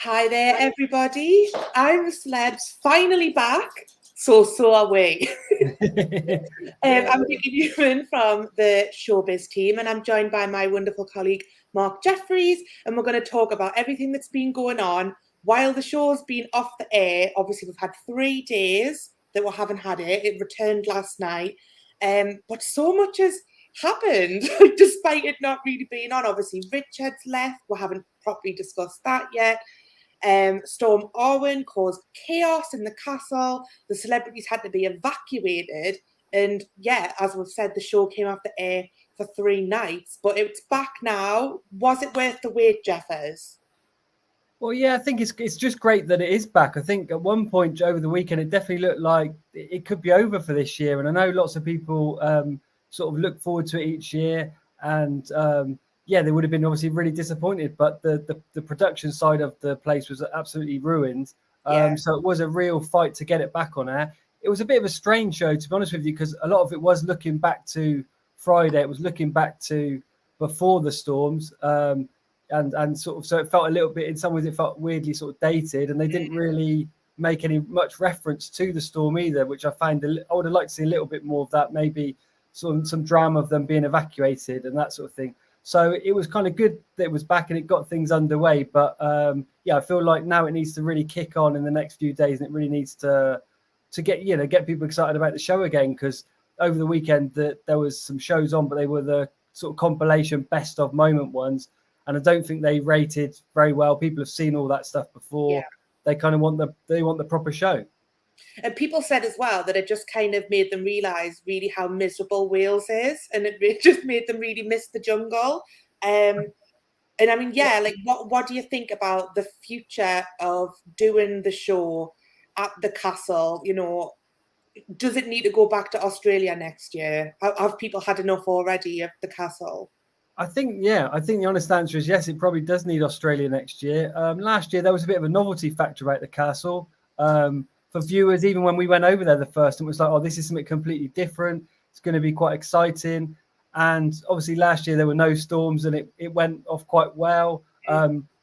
Hi there, everybody. I'm A Celeb's finally back. So are we. I'm Vicki Newman from the Showbiz team, and I'm joined by my wonderful colleague, Mark Jefferies, and we're going to talk about everything that's been going on while the show's been off the air. Obviously, we've had 3 days that we haven't had it. It returned last night. But so much has happened, despite it not really being on. Obviously, Richard's left. We haven't properly discussed that yet. Storm Arwen caused chaos in the castle. The celebrities had to be evacuated. And yeah, as we've said, the show came off the air for 3 nights, but it's back now. Was it worth the wait, Jeffers? Well, yeah, I think it's just great that it is back. I think at one point over the weekend, it definitely looked like it could be over for this year. And I know lots of people sort of look forward to it each year. And yeah, they would have been obviously really disappointed. But the production side of the place was absolutely ruined. So it was a real fight to get it back on air. It was a bit of a strange show, to be honest with you, because a lot of it was looking back to Friday. It was looking back to before the storms. And sort of, so it felt a little bit, in some ways it felt weirdly sort of dated, and they didn't really make much reference to the storm either, which I found I would have liked to see a little bit more of that, maybe some drama of them being evacuated and that sort of thing. So it was kind of good that it was back and it got things underway. But yeah, I feel like now it needs to really kick on in the next few days, and it really needs to get people excited about the show again, because over the weekend there was some shows on, but they were the sort of compilation best of moment ones. And I don't think they rated very well. People have seen all that stuff before. Yeah. They kind of want the proper show. And people said as well that it just kind of made them realise really how miserable Wales is, and it just made them really miss the jungle. And I mean, yeah, like what do you think about the future of doing the show at the castle? You know, does it need to go back to Australia next year? Have people had enough already of the castle? I think the honest answer is yes, it probably does need Australia next year. Last year, there was a bit of a novelty factor about the castle. For viewers, even when we went over there the first, it was like, oh, this is something completely different. It's going to be quite exciting. And obviously last year there were no storms and it went off quite well.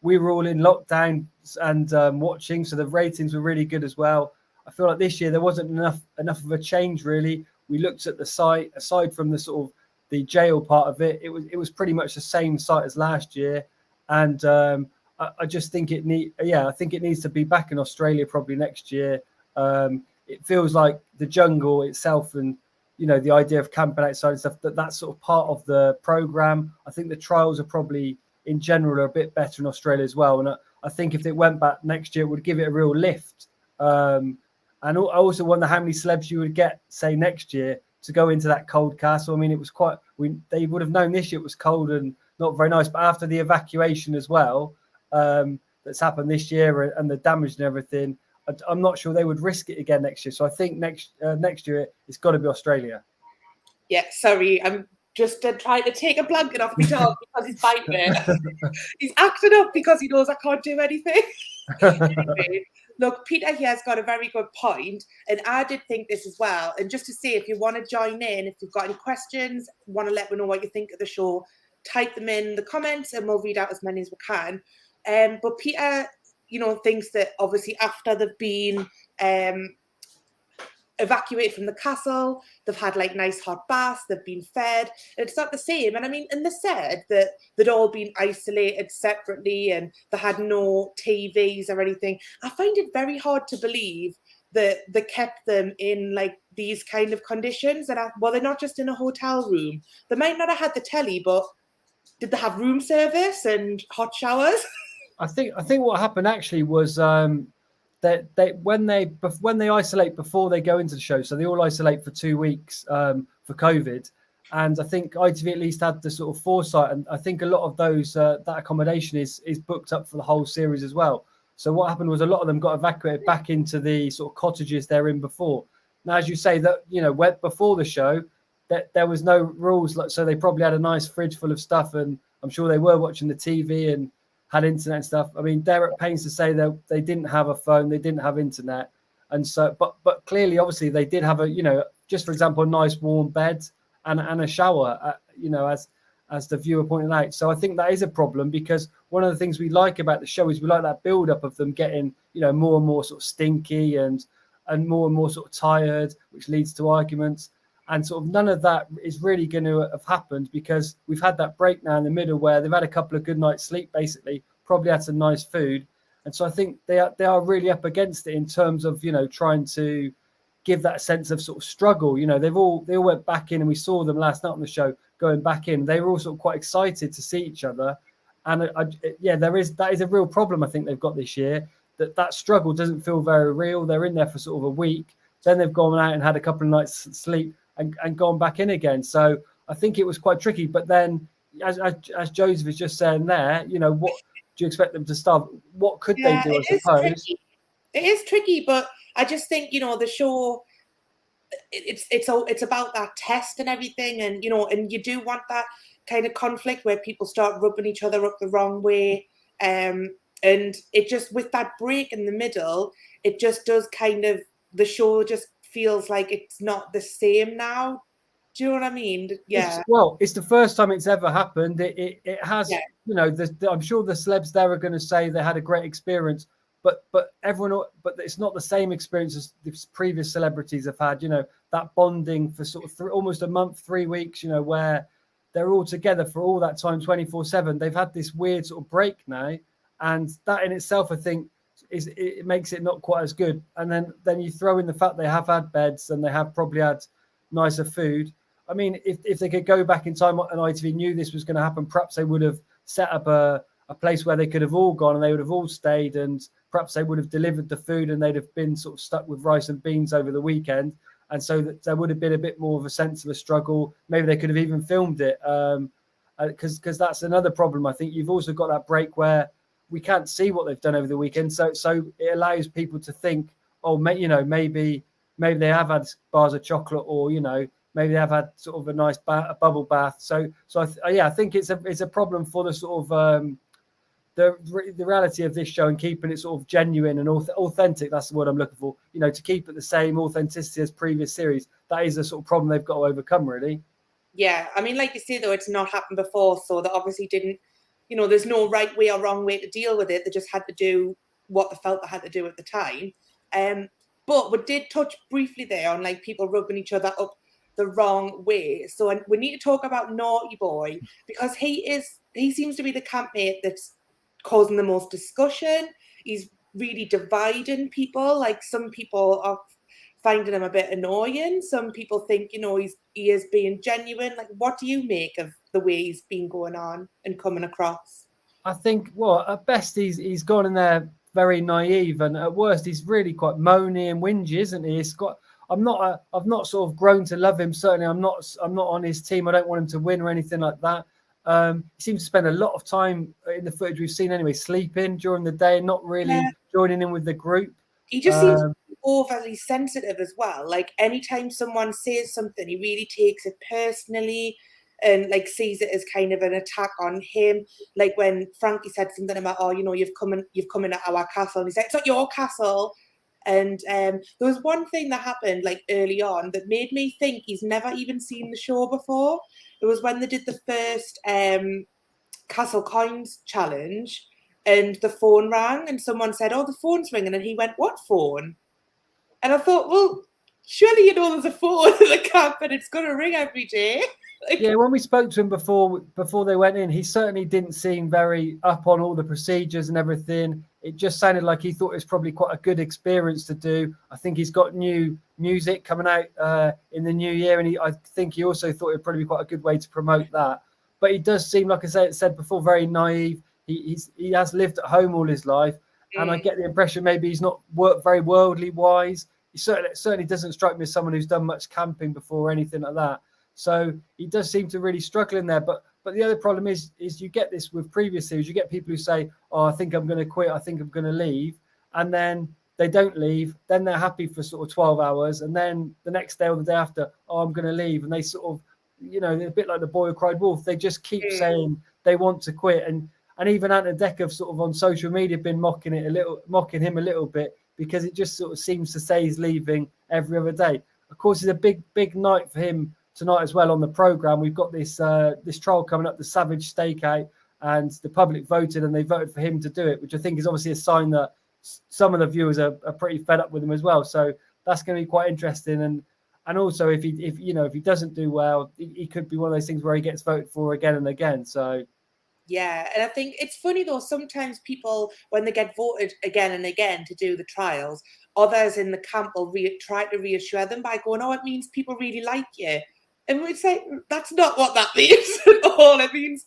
We were all in lockdown and watching, so the ratings were really good as well. I feel like this year there wasn't enough of a change, really. We looked at the site, aside from the sort of the jail part of it, it was pretty much the same site as last year. And I just think it needs to be back in Australia probably next year. It feels like the jungle itself and, you know, the idea of camping outside and stuff, that's sort of part of the program. I think the trials are probably in general are a bit better in Australia as well. And I think if it went back next year, it would give it a real lift. And I also wonder how many celebs you would get, say, next year to go into that cold castle. I mean, it was they would have known this year it was cold and not very nice, but after the evacuation as well, that's happened this year and the damage and everything, I'm not sure they would risk it again next year. So I think next year it's got to be Australia. Yeah, sorry, I'm just trying to take a blanket off my dog because he's biting me. He's acting up because he knows I can't do anything. Anyway, look, Peter here has got a very good point, and I did think this as well. And just to say, if you want to join in, if you've got any questions, want to let me know what you think of the show, type them in the comments and we'll read out as many as we can. But Peter, you know, thinks that obviously after they've been evacuated from the castle, they've had like nice hot baths, they've been fed, and it's not the same. And I mean, and they said that they'd all been isolated separately and they had no TVs or anything. I find it very hard to believe that they kept them in like these kind of conditions. And well, they're not just in a hotel room. They might not have had the telly, but did they have room service and hot showers? I think what happened actually was that when they isolate before they go into the show, so they all isolate for 2 weeks for COVID, and I think ITV at least had the sort of foresight, and I think a lot of those that accommodation is booked up for the whole series as well. So what happened was a lot of them got evacuated back into the sort of cottages they're in before. Now, as you say, that, you know, before the show, that there was no rules, so they probably had a nice fridge full of stuff, and I'm sure they were watching the TV and had internet and stuff. I mean, they're at pains to say that they didn't have a phone, they didn't have internet, and so, but clearly, obviously, they did have a, you know, just for example, a nice warm bed and a shower, you know, as the viewer pointed out. So I think that is a problem, because one of the things we like about the show is we like that build up of them getting, more and more sort of stinky and more sort of tired, which leads to arguments. And sort of none of that is really going to have happened, because we've had that break now in the middle where they've had a couple of good nights sleep, basically, probably had some nice food. And so I think they are really up against it in terms of, trying to give that sense of sort of struggle. They all went back in, and we saw them last night on the show going back in. They were all sort of quite excited to see each other. And that is a real problem I think they've got this year, that struggle doesn't feel very real. They're in there for sort of a week, then they've gone out and had a couple of nights sleep and gone back in again. So I think it was quite tricky. But then, as Joseph is just saying there, what do you expect them to start? What could they do, I suppose? Tricky. It is tricky, but I just think, the show, it's about that test and everything. And, and you do want that kind of conflict where people start rubbing each other up the wrong way. And it just, with that break in the middle, it just does kind of, the show just feels like it's not the same now. Do you know what I mean? Yeah. It's the first time it's ever happened. It has, I'm sure the celebs there are going to say they had a great experience, but it's not the same experience as the previous celebrities have had. That bonding for sort of almost a month, 3 weeks. Where they're all together for all that time, 24/7. They've had this weird sort of break now, and that in itself, I think, it makes it not quite as good. And then you throw in the fact they have had beds and they have probably had nicer food. I mean, if they could go back in time and ITV knew this was going to happen, perhaps they would have set up a place where they could have all gone and they would have all stayed, and perhaps they would have delivered the food and they'd have been sort of stuck with rice and beans over the weekend. And so that there would have been a bit more of a sense of a struggle. Maybe they could have even filmed it, because that's another problem. I think you've also got that break where we can't see what they've done over the weekend. So it allows people to think, oh, maybe they have had bars of chocolate, or, maybe they have had sort of a nice bubble bath. So I think it's a problem for the sort of the reality of this show and keeping it sort of genuine and authentic. That's the word I'm looking for. To keep it the same authenticity as previous series. That is a sort of problem they've got to overcome, really. Yeah, I mean, like you say, though, it's not happened before, so they obviously didn't. There's no right way or wrong way to deal with it. They just had to do what they felt they had to do at the time. But we did touch briefly there on like people rubbing each other up the wrong way. So we need to talk about Naughty Boy, because he seems to be the campmate that's causing the most discussion. He's really dividing people. Like, some people are finding him a bit annoying. Some people think, he is being genuine. Like, what do you make of the way he's been going on and coming across? I think, at best he's gone in there very naive, and at worst he's really quite moany and whingy, isn't he? I've not sort of grown to love him. Certainly, I'm not on his team. I don't want him to win or anything like that. He seems to spend a lot of time in the footage we've seen anyway, sleeping during the day, not really joining in with the group. He just seems overly sensitive as well. Like, anytime someone says something, he really takes it personally and like sees it as kind of an attack on him. Like when Frankie said something about, oh, you've come in at our castle, and he said, it's not your castle. And there was one thing that happened like early on that made me think he's never even seen the show before. It was when they did the first Castle Coins challenge, and the phone rang, and someone said, oh, the phone's ringing, and he went, what phone? And I thought, well, surely there's a phone in the camp and it's going to ring every day. Yeah, when we spoke to him before they went in, he certainly didn't seem very up on all the procedures and everything. It just sounded like he thought it was probably quite a good experience to do. I think he's got new music coming out in the new year, and I think he also thought it would probably be quite a good way to promote that. But he does seem, like I said before, very naive. He has lived at home all his life, and I get the impression maybe he's not very worldly wise. He certainly doesn't strike me as someone who's done much camping before or anything like that. So he does seem to really struggle in there. But the other problem is you get this with previous series. You get people who say, oh, I think I'm going to quit. I think I'm going to leave. And then they don't leave. Then they're happy for sort of 12 hours. And then the next day or the day after, oh, I'm going to leave. And they sort of, they're a bit like the boy who cried wolf. They just keep saying they want to quit. And even Ant and Dec have sort of on social media been mocking him a little bit, because it just sort of seems to say he's leaving every other day. Of course, it's a big night for him tonight as well on the program, we've got this this trial coming up, the Savage Stakeout, and the public voted and they voted for him to do it, which I think is obviously a sign that some of the viewers are pretty fed up with him as well. So that's going to be quite interesting. And also if he doesn't do well, he could be one of those things where he gets voted for again and again. So yeah, and I think it's funny though, sometimes people, when they get voted again and again to do the trials, others in the camp will try to reassure them by going, oh, it means people really like you. And we'd say, that's not what that means at all. It means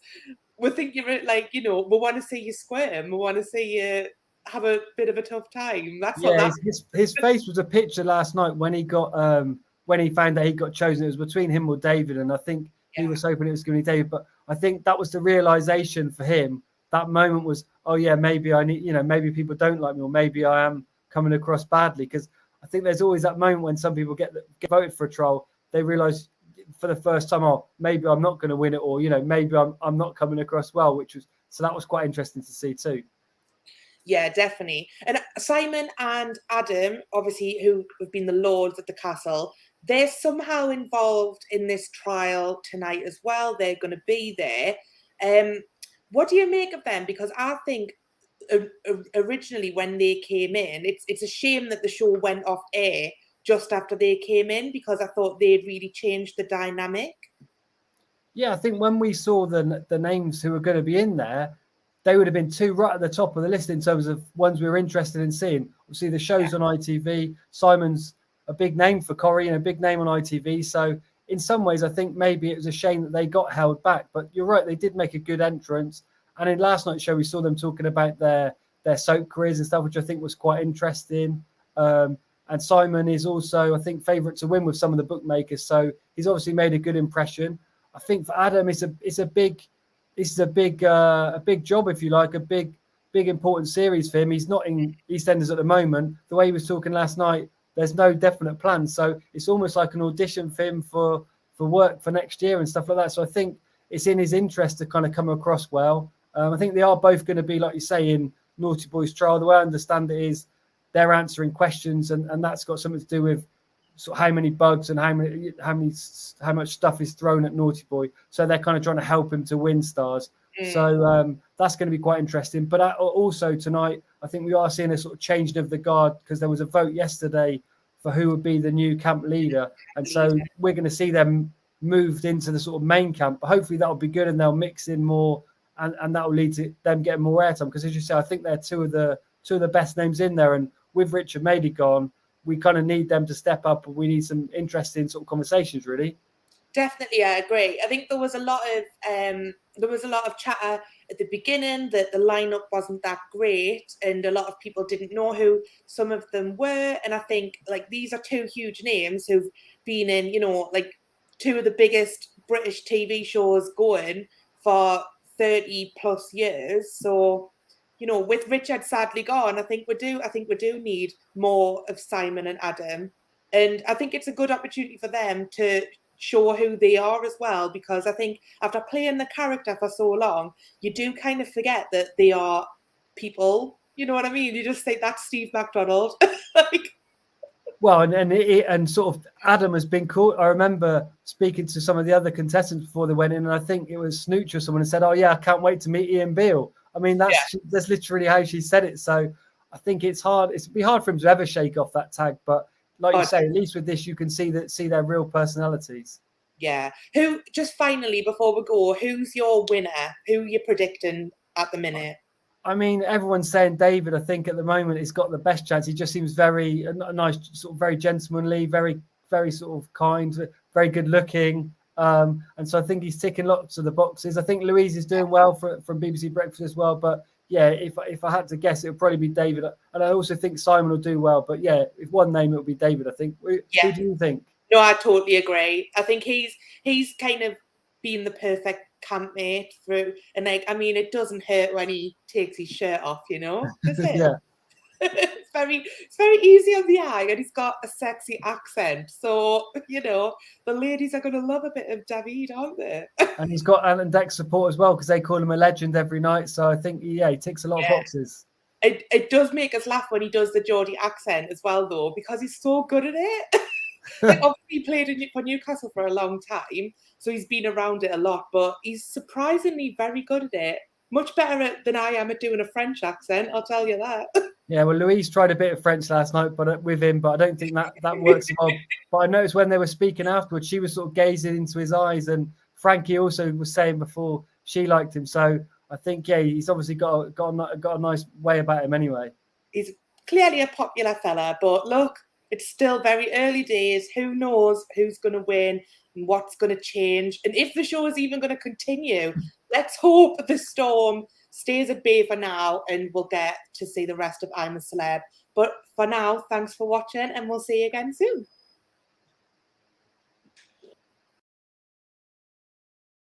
we think you're like, we want to see you squirm. We want to see you have a bit of a tough time. That's what that his face was a picture last night when he got when he found that he got chosen. It was between him or David, and I think he was hoping it was going to be David. But I think that was the realization for him. That moment was, oh yeah, maybe I need, maybe people don't like me, or maybe I am coming across badly. Because I think there's always that moment when some people get voted for a trial, they realize for the first time, oh, maybe I'm not going to win it, or maybe I'm not coming across well, so that was quite interesting to see too. Yeah, definitely. And Simon and Adam, obviously, who have been the lords at the castle, they're somehow involved in this trial tonight as well. They're going to be there. What do you make of them? Because I think originally when they came in, it's a shame that the show went off air just after they came in, because I thought they'd really changed the dynamic. Yeah, I think when we saw the names who were going to be in there, they would have been two right at the top of the list in terms of ones we were interested in seeing. Obviously, the show's on ITV. Simon's a big name for Corrie and a big name on ITV. So in some ways, I think maybe it was a shame that they got held back. But you're right, they did make a good entrance. And in last night's show, we saw them talking about their soap careers and stuff, which I think was quite interesting. And Simon is also, I think, favourite to win with some of the bookmakers. So he's obviously made a good impression. I think for Adam, it's a big job, if you like, a big important series for him. He's not in EastEnders at the moment. The way he was talking last night, there's no definite plan. So it's almost like an audition for him for work for next year and stuff like that. So I think it's in his interest to kind of come across well. I think they are both going to be, like you say, in Naughty Boy's trial. The way I understand it is they're answering questions, and that's got something to do with sort of how many bugs and how much stuff is thrown at Naughty Boy. So they're kind of trying to help him to win stars. So that's going to be quite interesting. But also tonight, I think we are seeing a sort of changing of the guard, because there was a vote yesterday for who would be the new camp leader. And so we're going to see them moved into the sort of main camp. But hopefully that'll be good and they'll mix in more, and that will lead to them getting more airtime. Because as you say, I think they're two of the best names in there. And with Richard Madeley gone, we kind of need them to step up. We need some interesting sort of conversations, really. Definitely, I agree. I think there was a lot of chatter at the beginning that the lineup wasn't that great, and a lot of people didn't know who some of them were. And I think like these are two huge names who've been in, like two of the biggest British TV shows going for 30 plus years. So, with Richard sadly gone, I think we do need more of Simon and Adam. And I think it's a good opportunity for them to show who they are as well, because I think after playing the character for so long, you do kind of forget that they are people. You know what I mean? You just think that's Steve McDonald. Well, and sort of Adam has been called. I remember speaking to some of the other contestants before they went in, and I think it was Snooch or someone who said, "Oh yeah, I can't wait to meet Ian Beale." I mean, that's literally how she said it. So I think it's hard. It'd be hard for him to ever shake off that tag. But like you say, at least with this, you can see their real personalities. Yeah. Who, just finally before we go, who's your winner? Who are you predicting at the minute? I mean, everyone's saying David. I think at the moment he's got the best chance. He just seems very nice, sort of very gentlemanly, very, very sort of kind, very good looking. And so I think he's ticking lots of the boxes. I think Louise is doing well from BBC Breakfast as well. But yeah, if I had to guess, it would probably be David. And I also think Simon will do well. But yeah, if one name, it would be David, I think. Who do you think? No, I totally agree. I think he's kind of been the perfect campmate through. And like, I mean, it doesn't hurt when he takes his shirt off, does it? Yeah. It's very easy on the eye, and he's got a sexy accent. So, the ladies are going to love a bit of David, aren't they? And he's got Alan Deck's support as well, because they call him a legend every night. So I think, he ticks a lot of boxes. It does make us laugh when he does the Geordie accent as well, though, because he's so good at it. Like, obviously, he played for Newcastle for a long time, so he's been around it a lot, but he's surprisingly very good at it. Much better than I am at doing a French accent, I'll tell you that. Yeah, well, Louise tried a bit of French last night, but with him, but I don't think that works well. But I noticed when they were speaking afterwards, she was sort of gazing into his eyes, and Frankie also was saying before she liked him. So I think, yeah, he's obviously got a nice way about him anyway. He's clearly a popular fella, but look, it's still very early days. Who knows who's going to win and what's going to change, and if the show is even going to continue. Let's hope the storm stays at bay for now, and we'll get to see the rest of I'm a Celeb. But for now, thanks for watching, and we'll see you again soon.